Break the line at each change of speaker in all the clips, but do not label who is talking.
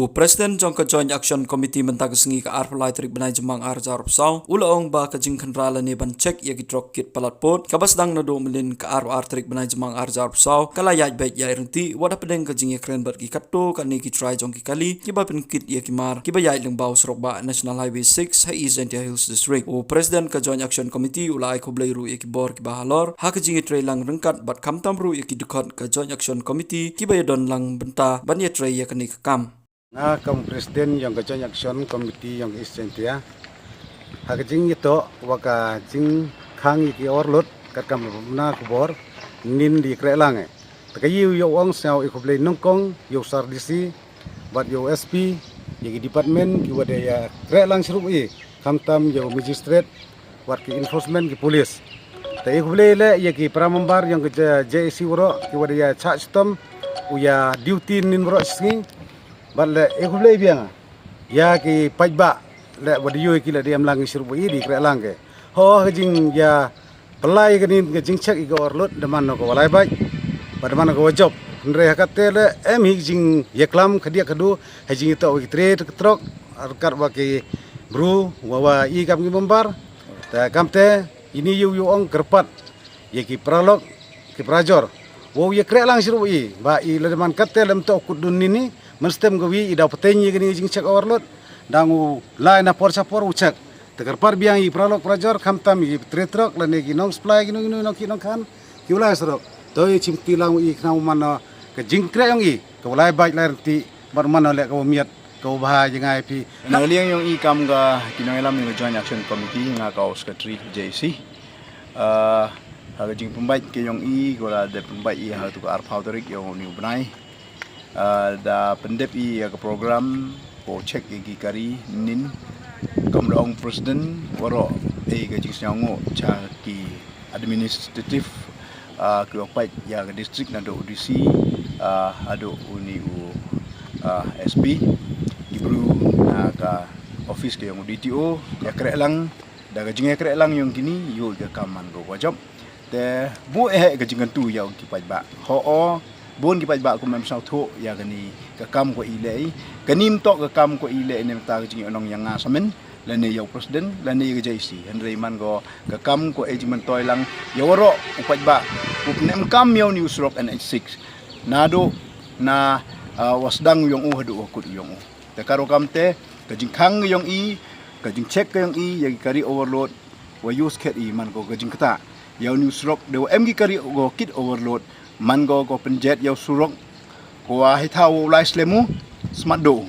Presiden jangka Joint Action Committee mentang sengi ke arpulai terik benai jemang arjar psau ulaong ba kajing kenrala ni ban cek ya gitrok kit palatpot kabas dang na 2 million ke terik benai jemang arjar psau kala ya baik ya irenti wada pedeng kajing ya kren bergi katto kan ni ki try jong ki kali kiba pen kit ya kimar kiba ya leng bau serok ba National Highway 6 hai Zentia Hills District. Presiden ke Joint Action Committee ulai ko blai ru ya ki bor ki bahalor ha kajing ya tray lang rengkat bat kamtam ru ya ki dukot ke Joint Action Committee kiba ya don lang benta ban ya tray ya kan ni kam.
Kam Presiden yang Joint Action Committee yang Zentia, hakjing itu waka jing khang iki overload kat kam na kubor nin di krelang takayu yo ong sao ikoble nongkong yo sardisi bat yo SP yang department ki wada ya krelang serup kam tam yo magistrate wat ki enforcement ki police ta ikoble le ya ki pramambar yang ke JC woro ki wada ya cha system uya duty nin woro singi bat le ikoble biang ya ki pajba le wada yo ki le diam lang serup di krelang ke ho jing ya pelai kenin ke jing cek iko overload deman ko walai bai pada ko job ndre hakate le em hi jing yeklam khadia khadu ha jing to ki trade trok arkat wa ki bru wa i kam ki bombar ta kamte ini yu ong kerpat ye ki pralok ki prajor wo ye krek lang siru i ba i le deman kate lem to kudun ni menstem gawi ida petenyi kini jing cek overload dangu lai na por sapor ucak tekerpar biang i pralok prajor kamtam i trade trok le ne ki nong supply ki nong ki nong kan ki ulai serok toi cimti lang i knau mana ke jingkre yang i ke walai baik lai ti bar mana le ko miat ko bah jangai pi
na liang yang i kam ga kinongelam ni Joint Action Committee nga ka secretary JC ha jing pembai ke yang i ko la de pembai i ha tu ar phauterik yang ni benai da pendep i ke program ko check i kari nin kam dong president waro ke jing sango cha ki administrative ke opai ya ke district na do DC ado uni SP gibru na ka office ke yang DTO ya krek lang da ke jinge krek lang yang kini yo ke kaman go job te bu ke jingan tu ya ki pai ba ho bon ki pai ba ko mem sau tho ya kani ke kam ko ile kanim to ke kam ko ile ne ta ke jinge onong yang ngasamen lani yau presiden lani ke JC Henry man go ke kam ko ejiman toy lang yawaro upat ba upnem kam yau ni usrok NH6 nado na wasdang yung hadu ko yung te karo kamte ke jingkhang yung i ke jing check yung i yagi kari overload wa use ket i man go ke jing kata yau ni usrok de em gi kari go kit overload man go penjet yau surok ko hi thau lai slemu smart do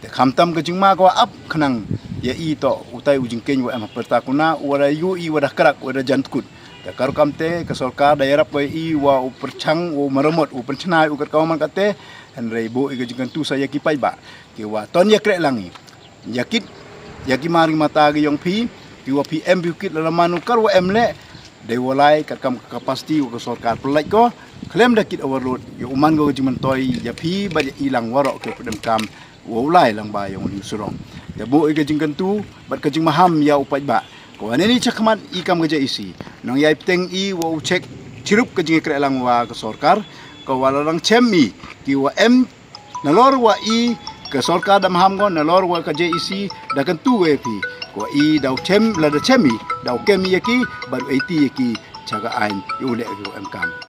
te khamtam ke jing ma ko up khanang ya i to utai ujing ken wa am pertakuna wara yu i wada karak wada jantkut ta kar kamte ke sarkar daerah wa i wa uperchang u maromot u penchnai u kat kawaman kate henrei bo i gajingan tu saya ki pai ba ki wa ton ya krek langi yakit yaki mari mata gi yong pi ki wa PM bukit la manu kar wa emle de walai kat kam kapasiti u ke sarkar pelai ko klem dakit overload ya uman go jiman toy ya pi ba ilang warok ke pedem kam ulai lang ba yang ni surong ya bu ke jingkan tu bat ke jing maham ya upai ba ko ane ni chakmat i kam ge isi nong yai teng i wo check cirup ke jing krek lang wa ke sarkar ko walarang chemi ki wa em nalor wa i ke sarkar da maham go nalor wa ke isi da kan tu we pi ko i dau chem la da chemi dau kemi yaki baru 80 yaki chaga ain ule em kam